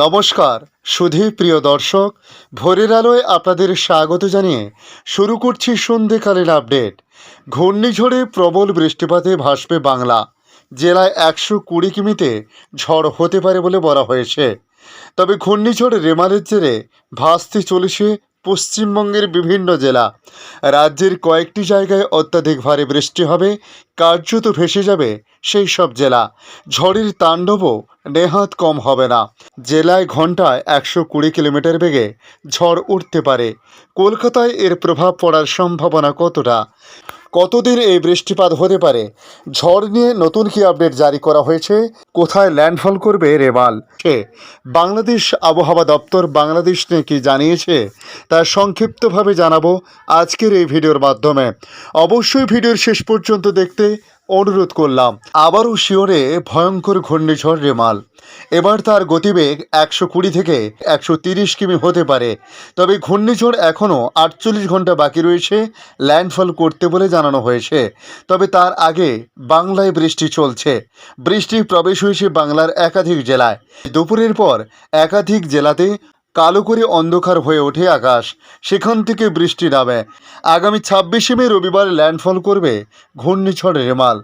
নমস্কার সুধী প্রিয় দর্শক, ভোরের আলোয় আপনাদের স্বাগত জানিয়ে শুরু করছি সন্ধেকালীন আপডেট। ঘূর্ণিঝড়ে প্রবল বৃষ্টিপাতে ভাসবে বাংলা। জেলায় 120 কিমিতে ঝড় হতে পারে বলে বলা হয়েছে। তবে ঘূর্ণিঝড় রেমালের জেরে ভাসতে চলেছে পশ্চিমবঙ্গের বিভিন্ন জেলা। রাজ্যের কয়েকটি জায়গায় অত্যাধিক ভারী বৃষ্টি হবে, কার্যত ভেসে যাবে সেই সব জেলা। ঝড়ের তাণ্ডবও নেহাত কম হবে না। জেলায় ঘন্টায় 120 কিলোমিটার বেগে ঝড় উঠতে পারে। কলকাতায় এর প্রভাব পড়ার সম্ভাবনা কতটা, কতদিন এই বৃষ্টিপাত হতে পারে, ঝড় নিয়ে নতুন কি আপডেট জারি করা হয়েছে, কোথায় ল্যান্ডফল করবে রেমাল, বাংলাদেশ আবহাওয়া দপ্তর বাংলাদেশ নিয়ে কি জানিয়েছে তা সংক্ষিপ্তভাবে জানাবো আজকের এই ভিডিওর মাধ্যমে। অবশ্যই ভিডিওর শেষ পর্যন্ত দেখতে অনুরোধ করলাম। আবারও শিওরে ভয়ঙ্কর ঘূর্ণিঝড় রেমাল। এবার তার গতিবেগ 120 থেকে 130 কিমি হতে পারে। তবে ঘূর্ণিঝড় এখনও 48 ঘন্টা বাকি রয়েছে ল্যান্ডফল করতে বলে জানানো হয়েছে। তবে তার আগে বাংলায় বৃষ্টি চলছে। বৃষ্টি প্রবেশ হয়েছে বাংলার একাধিক জেলায়। দুপুরের পর একাধিক জেলাতে কালো করে অন্ধকার হয়ে ওঠে আকাশ, সেখান থেকে বৃষ্টি নামে। আগামী 26শে মে রবিবার ল্যান্ডফল করবে ঘূর্ণিঝড় রেমাল।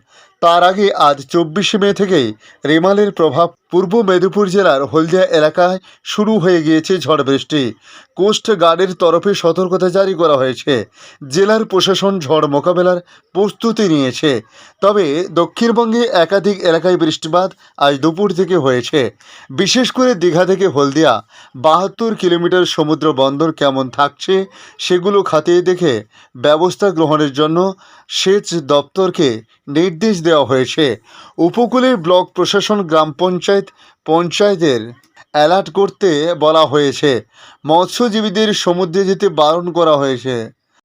তার আগে আজ 24শে মে থেকেই রেমালের প্রভাব পূর্ব মেদিনীপুর জেলার হলদিয়া এলাকায় শুরু হয়ে গিয়েছে ঝড় বৃষ্টি। কোস্ট গার্ডের তরফে সতর্কতা জারি করা হয়েছে। জেলার প্রশাসন ঝড় মোকাবেলার প্রস্তুতি নিয়েছে। তবে দক্ষিণবঙ্গে একাধিক এলাকায় বৃষ্টিপাত আজ দুপুর থেকে হয়েছে। বিশেষ করে দীঘা থেকে হলদিয়া 72 কিলোমিটার সমুদ্র বন্দর কেমন থাকছে সেগুলো খতিয়ে দেখে ব্যবস্থা গ্রহণের জন্য সেচ দপ্তরকে নির্দেশ দেওয়া হয়েছে। উপকূলের ব্লক প্রশাসন গ্রাম পঞ্চায়েতের অ্যালার্ট করতে বলা হয়েছে। মৎস্যজীবীদের সমুদ্রে যেতে বারণ করা হয়েছে।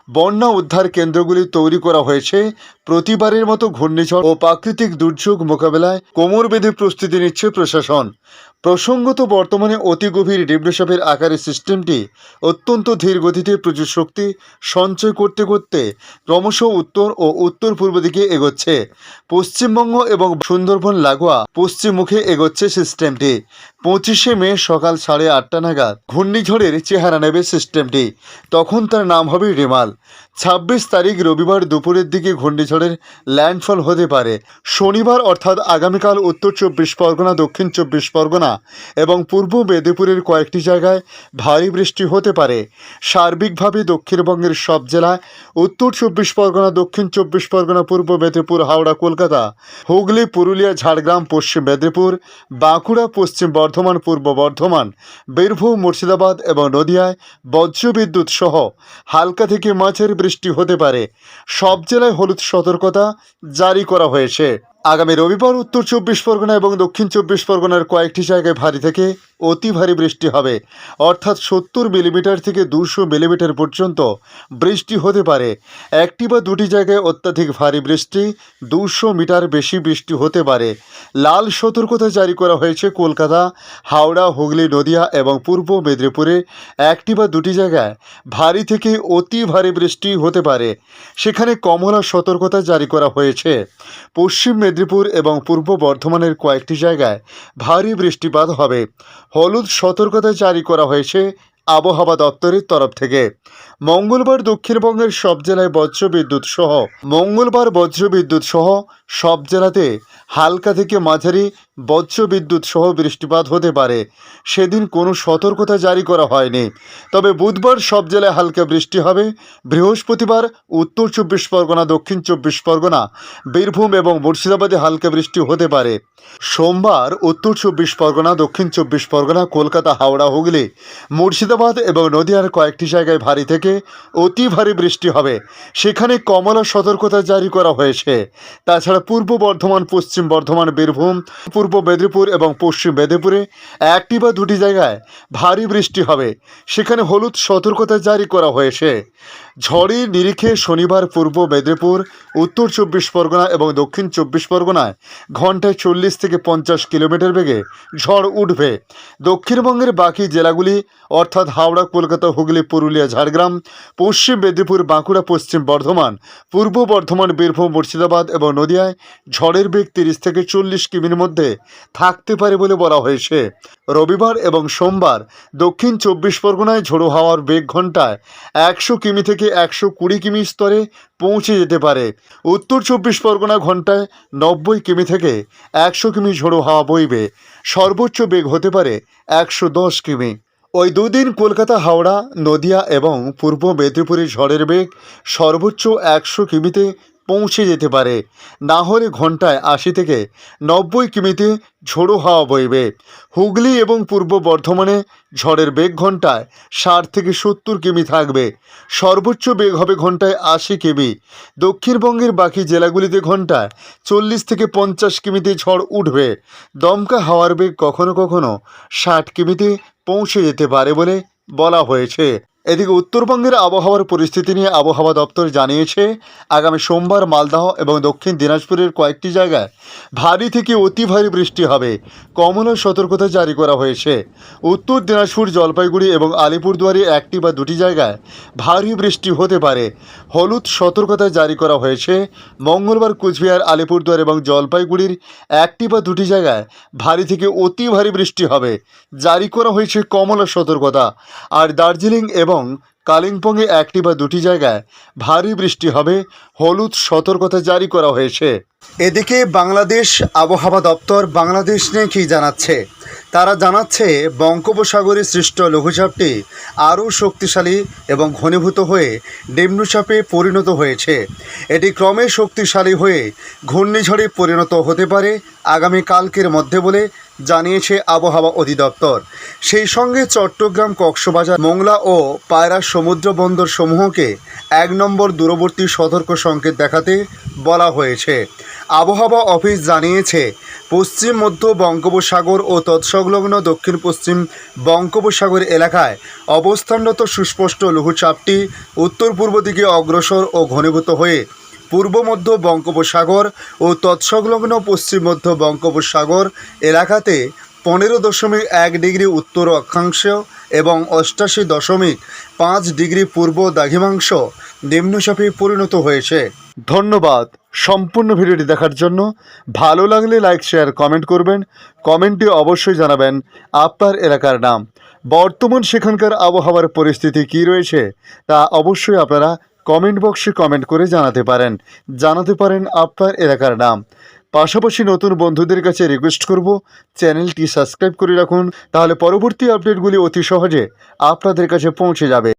বন্যা উদ্ধার কেন্দ্রগুলি তৈরি করা হয়েছে। প্রতিবারের মতো ঘূর্ণিঝড় ও প্রাকৃতিক দুর্যোগ মোকাবেলায় কোমর বেঁধে প্রস্তুতি নিচ্ছে প্রশাসন। প্রসঙ্গত, বর্তমানে অতি গভীর ডিপ্রেশনের আকারে সিস্টেমটি অত্যন্ত ধীর গতিতে প্রচুর শক্তি সঞ্চয় করতে করতে ক্রমশ উত্তর ও উত্তর পূর্ব দিকে এগোচ্ছে। পশ্চিমবঙ্গ এবং সুন্দরবন লাগোয়া পশ্চিম মুখে এগোচ্ছে সিস্টেমটি। 25শে মে সকাল 8:30 নাগাদ ঘূর্ণিঝড়ের চেহারা নেবে সিস্টেমটি। তখন তার নাম হবে রেমাল। 26 তারিখ রবিবার দুপুরের দিকে ঘূর্ণিঝড়ের ল্যান্ডফল হতে পারে। শনিবার অর্থাৎ আগামীকাল উত্তর 24 পরগনা, দক্ষিণ 24 পরগনা এবং পূর্ব মেদিনীপুরের কয়েকটি জায়গায় ভারী বৃষ্টি হতে পারে। সার্বিকভাবে দক্ষিণবঙ্গের সব জেলায়, উত্তর 24 পরগনা, দক্ষিণ 24 পরগনা, পূর্ব মেদিনীপুর, হাওড়া, কলকাতা, হুগলি, পুরুলিয়া, ঝাড়গ্রাম, পশ্চিম মেদিনীপুর, বাঁকুড়া, পশ্চিম বর্ধমান, পূর্ব বর্ধমান, বীরভূম, মুর্শিদাবাদ এবং নদিয়ায় বজ্রবিদ্যুৎ সহ হালকা থেকে মাঝারি বৃষ্টি হতে পারে। সব জেলায় হলুদ সতর্কতা জারি করা হয়েছে। আগামী রবিবার উত্তর 24 পরগনা এবং দক্ষিণ 24 পরগনার কয়েকটি জায়গায় ভারী থেকে অতি ভারী বৃষ্টি হবে, অর্থাৎ 70 মিলিমিটার থেকে 200 মিলিমিটার পর্যন্ত বৃষ্টি হতে পারে। একটি বা দুটি জায়গায় অত্যাধিক ভারী বৃষ্টি, 200 মিটার বেশি বৃষ্টি হতে পারে। লাল সতর্কতা জারি করা হয়েছে কলকাতা, হাওড়া, হুগলি, নদিয়া এবং পূর্ব মেদিনীপুরে। একটি বা দুটি জায়গায় ভারী থেকে অতি ভারী বৃষ্টি হতে পারে, সেখানে কমলা সতর্কতা জারি করা হয়েছে। পশ্চিম মেদিনীপুর এবং পূর্ব বর্ধমানের কয়েকটি জায়গায় ভারী বৃষ্টিপাত হবে। হলুদ সতর্কতা জারি করা হয়েছে আবহাওয়া দপ্তরের তরফ থেকে। মঙ্গলবার দক্ষিণবঙ্গের সব জেলায় বজ্রবিদ্যুৎ সহ সব জেলাতে হালকা থেকে মাঝারি বজ্রবিদ্যুৎ সহ বৃষ্টিপাত হতে পারে। সেদিন কোনো সতর্কতা জারি করা হয়নি। তবে বুধবার সব জেলায় হালকা বৃষ্টি হবে। বৃহস্পতিবার উত্তর 24 পরগনা, দক্ষিণ 24 পরগনা, বীরভূম এবং মুর্শিদাবাদে হালকা বৃষ্টি হতে পারে। সোমবার উত্তর 24 পরগনা, দক্ষিণ 24 পরগনা, কলকাতা, হাওড়া, হুগলি, মুর্শিদাবাদ এবং নদিয়ার কয়েকটি জায়গায় ভারী থেকে অতি ভারী বৃষ্টি হবে, সেখানে কমলা সতর্কতা জারি করা হয়েছে। তাছাড়া পূর্ব বর্ধমান, পশ্চিম বর্ধমান, বীরভূম, পূর্ব মেদিনীপুর এবং পশ্চিম মেদিনীপুরে একটি বা দুটি জায়গায় ভারী বৃষ্টি হবে, সেখানে হলুদ সতর্কতা জারি করা হয়েছে। ঝড়ের নিরিখে শনিবার পূর্ব মেদিনীপুর, উত্তর 24 পরগনা এবং দক্ষিণ 24 পরগনায় ঘন্টায় 40 থেকে 50 কিলোমিটার বেগে ঝড় উঠবে। দক্ষিণবঙ্গের বাকি জেলাগুলি অর্থাৎ হাওড়া, কলকাতা, হুগলি, পুরুলিয়া, ঝাড়গ্রাম, পশ্চিম মেদিনীপুর, বাঁকুড়া, পশ্চিম বর্ধমান, পূর্ব বর্ধমান, বীরভূম, মুর্শিদাবাদ এবং নদিয়ায় ঝড়ের বেগ 30 থেকে 40 কিমির মধ্যে থাকতে পারে বলে বলা হয়েছে। রবিবার এবং সোমবার দক্ষিণ 24 পরগনায় ঝোড়ো হাওয়ার বেগ ঘন্টায় 100 কিমি থেকে 120 কিমি স্তরে পৌঁছে যেতে পারে। উত্তর 24 পরগনা ঘন্টায় 90 কিমি থেকে 100 কিমি ঝোড়ো হাওয়া বইবে। সর্বোচ্চ বেগ হতে পারে 110 কিমি। ওই দুদিন কলকাতা, হাওড়া, নদিয়া এবং পূর্ব মেদিনীপুরে ঝড়ের বেগ সর্বোচ্চ 100 কিমিতে পৌঁছে যেতে পারে। না হলে ঘন্টায় 80 থেকে 90 কিমিতে ঝোড়ো হাওয়া বইবে। হুগলি এবং পূর্ব বর্ধমানে ঝড়ের বেগ ঘন্টায় 60 থেকে 70 কিমি থাকবে। সর্বোচ্চ বেগ হবে ঘন্টায় 80 কিমি। দক্ষিণবঙ্গের বাকি জেলাগুলিতে ঘন্টায় 40 থেকে 50 কিমিতে ঝড় উঠবে। দমকা হাওয়ার বেগ কখনো কখনো 60 কিমিতে পৌঁছে যেতে পারে বলে বলা হয়েছে। এদিকে উত্তরবঙ্গের আবহাওয়ার পরিস্থিতি নিয়ে আবহাওয়া দপ্তর জানিয়েছে, আগামী সোমবার মালদহ এবং দক্ষিণ দিনাজপুরের কয়েকটি জায়গায় ভারী থেকে অতি ভারী বৃষ্টি হবে। কমলা সতর্কতা জারি করা হয়েছে। উত্তর দিনাজপুর, জলপাইগুড়ি এবং আলিপুরদুয়ারে একটি বা দুটি জায়গায় ভারী বৃষ্টি হতে পারে। হলুদ সতর্কতা জারি করা হয়েছে। মঙ্গলবার কুচবিহার, আলিপুরদুয়ার এবং জলপাইগুড়ির একটি বা দুটি জায়গায় ভারী থেকে অতি ভারী বৃষ্টি হবে। জারি করা হয়েছে কমলা সতর্কতা। আর দার্জিলিং এবং কালিম্পংয়ে একটি বা দুটি জায়গায় ভারী বৃষ্টি হবে। হলুদ সতর্কতা জারি করা হয়েছে। এদিকে বাংলাদেশ আবহাওয়া দপ্তর বাংলাদেশ নিয়ে কী জানাচ্ছে? তারা জানাচ্ছে বঙ্গোপসাগরে সৃষ্ট লঘুচাপটি আরও শক্তিশালী এবং ঘনীভূত হয়ে নিম্নচাপে পরিণত হয়েছে। এটি ক্রমে শক্তিশালী হয়ে ঘূর্ণিঝড়ে পরিণত হতে পারে আগামীকালকের মধ্যে বলে জানিয়েছে আবহাওয়া অধিদপ্তর। সেই সঙ্গে চট্টগ্রাম, কক্সবাজার, মোংলা ও পায়রা সমুদ্র বন্দর সমূহকে 1 নম্বর দূরবর্তী সতর্ক সংকেত দেখাতে বলা হয়েছে। আবহাওয়া অফিস জানিয়েছে, পশ্চিম মধ্য বঙ্গোপসাগর ও তৎসংলগ্ন দক্ষিণ পশ্চিম বঙ্গোপসাগর এলাকায় অবস্থানরত সুস্পষ্ট লঘুচাপটি উত্তর পূর্ব দিকে অগ্রসর ও ঘনীভূত হয়ে পূর্ব মধ্য বঙ্গোপসাগর ও তৎসংলগ্ন পশ্চিম মধ্য বঙ্গোপসাগর এলাকাতে 15.1 ডিগ্রি উত্তর অক্ষাংশ এবং 88.5 ডিগ্রি পূর্ব দ্রাঘিমাংশ নিম্নচাপে পরিণত হয়েছে। ধন্যবাদ সম্পূর্ণ ভিডিওটি দেখার জন্য। ভালো লাগলে লাইক, শেয়ার, কমেন্ট করবেন। কমেন্টে অবশ্যই জানাবেন আপনার এলাকার নাম। বর্তমান সেখানকার আবহাওয়ার পরিস্থিতি কী রয়েছে তা অবশ্যই আপনারা কমেন্ট বক্সে কমেন্ট করে জানাতে পারেন আপনার এলাকার নাম। পাশাপাশি নতুন বন্ধুদের কাছে রিকোয়েস্ট করব, চ্যানেলটি সাবস্ক্রাইব করে রাখুন, তাহলে পরবর্তী আপডেটগুলি অতি সহজে আপনাদের কাছে পৌঁছে যাবে।